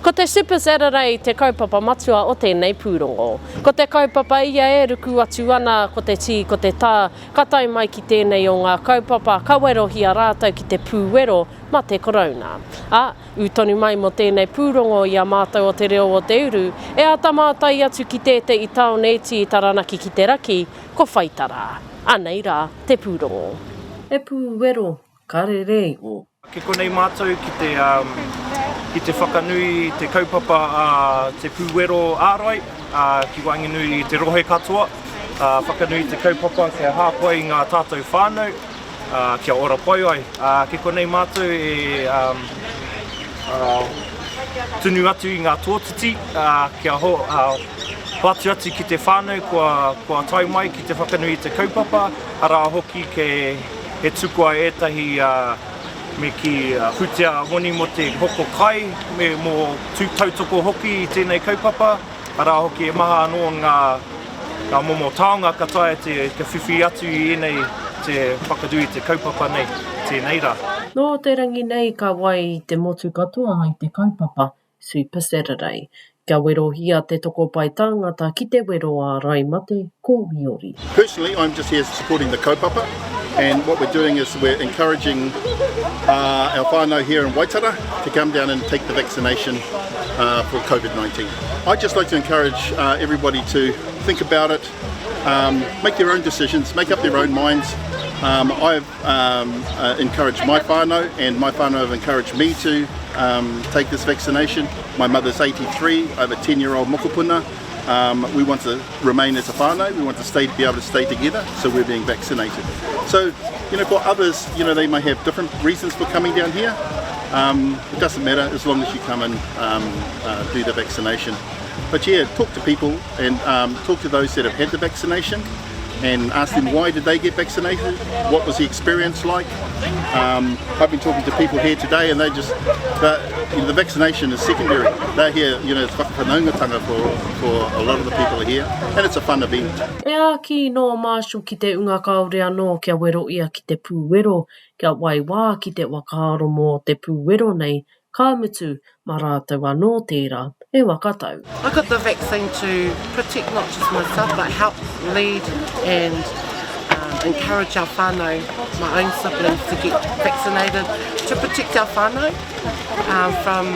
Ko te Super Saturday te kaupapa matua o tēnei pūrongo. Ko te kaupapa ia e ruku atu ana ko te tī, ko te tā, katai mai ki tēnei o ngā kaupapa, kawerohia rātou ki te pūwero ma te korona. Utonu mai mo tēnei pūrongo i a mātou o te reo o te uru, e a tamātai atu ki tēte i taoneti i taranaki ki te raki, ko whaitara. Anei rā, te pūrongo. E pūwero, karere o. Ke konei mātou ki te whakanui, te kaupapa te pūwero ārai, ki wanginui te rohe katoa, whakanui te kaupapa kia hāpai ngā tātou whānau, kia ora pai ai. Ke konei mātou tunu atu i ngā tōtiti, kia whātu atu ki te whānau, kua tai mai ki te whakanui te kaupapa, ara hoki he tukua ētahi me ki hutia honi mo te hoko kai, me mō tautoko hoki i tēnei kaupapa, ara hoki e maha anō ngā momo taonga ka tae te whiwhi atu i enei te whakadui te kaupapa nei, tēnei rā. Nō te rangi nei ka wai te motu katoa i te kaupapa, Super Saturday. Kia werohia te toko pai tāngata ki te wero ārai mate ko Wiori. Personally, I'm just here supporting the kaupapa, and what we're doing is we're encouraging our whānau here in Waitara to come down and take the vaccination for COVID-19. I'd just like to encourage everybody to think about it, make their own decisions, make up their own minds. I've encouraged my whānau, and my whānau have encouraged me to take this vaccination. My mother's 83, I have a 10-year-old mokopuna. We want to remain as a whānau, we want to be able to stay together, so we're being vaccinated. So, for others, they may have different reasons for coming down here. It doesn't matter as long as you come and do the vaccination. But yeah, talk to people and talk to those that have had the vaccination and ask them why did they get vaccinated, what was the experience like. I've been talking to people here today and the vaccination is secondary. They're here, it's whakawhanaungatanga for a lot of the people here, and it's a fun event. E a ki no Marshall ki te unga kaore anō kia wero ia ki te pūwero, kia waiwā ki te wakaaro mō te pūwero nei, ka mutu mā rātou anō tērā, e wakatau. I got the vaccine to protect not just myself but help lead and encourage our whānau, my own siblings, to get vaccinated to protect our whānau from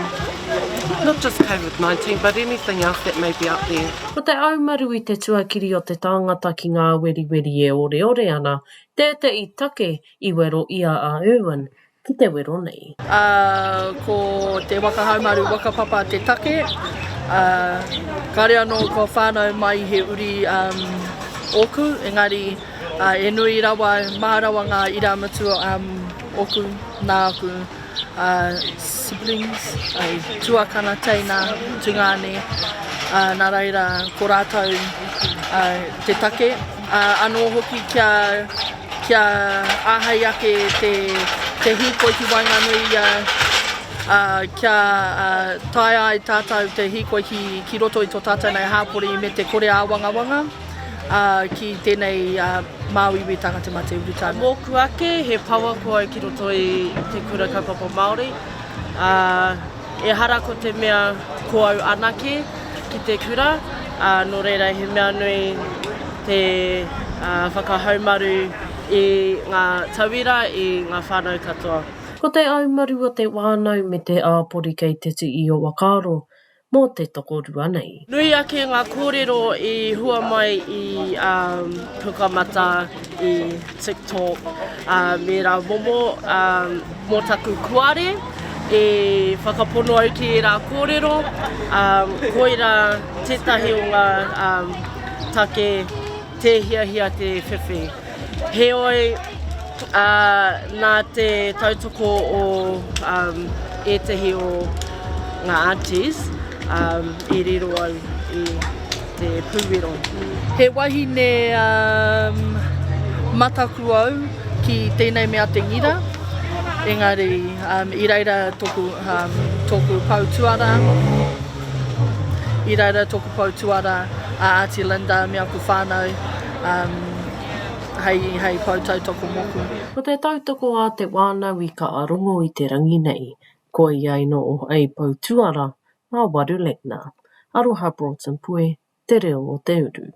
not just COVID-19 but anything else that may be out there. Ko te aumaru i te tuakiri o te tāngata ki ngā weriweri e ore ana, tēte i take I wero ia a Erwin ki te wero nei. Ko te wakahaumaru wakapapa te take, kare anō ko whānau mai he uri oku, engari e nui rawa, maharawa ngā iramutua oku, nā aku siblings, tuakana teina, tungane, nā reira ko rātou te take. Anō hoki kia āhei ake te hīkoi ki Wainganui, kia tae ai tātou te hīkoi ki roto I tō tātou nei hāpori me te kore āwangawanga ki tēnei Māuiwi tangata mā te urutāna. Mōku ake, he paua koe ki roto I te kura kaupapa Māori. E hara ko te mea ko au anake ki te kura, nō reira he mea nui te whakahaumaru I ngā tauira I ngā whānau katoa. Ko te aumaru o te wānau me te āpori kei te ti I o Wakaro, mō te tokorua nei. Nui ake ngā kōrero I hua mai I pukamata I TikTok, me rā momo, mō taku kuare, e whakapono au ki rā kōrero, koira tētahi o ngā take te hiahia te whiwhi. He oi nā te tautoko o ētahi o ngā aunties I riro au I te pūwero. He wahine mataku au ki tēnei mea te ngira, engari I reira toku pautuara, I reira toku pautuara a Auntie Linda me aku whānau, hei pautautoko moku. Ko te tautoko a te wānau I ka arongo I te rangi nei, ko iai no o ei pautuara Ngā waru lekna, aroha Broughton Pui, te reo o te uru.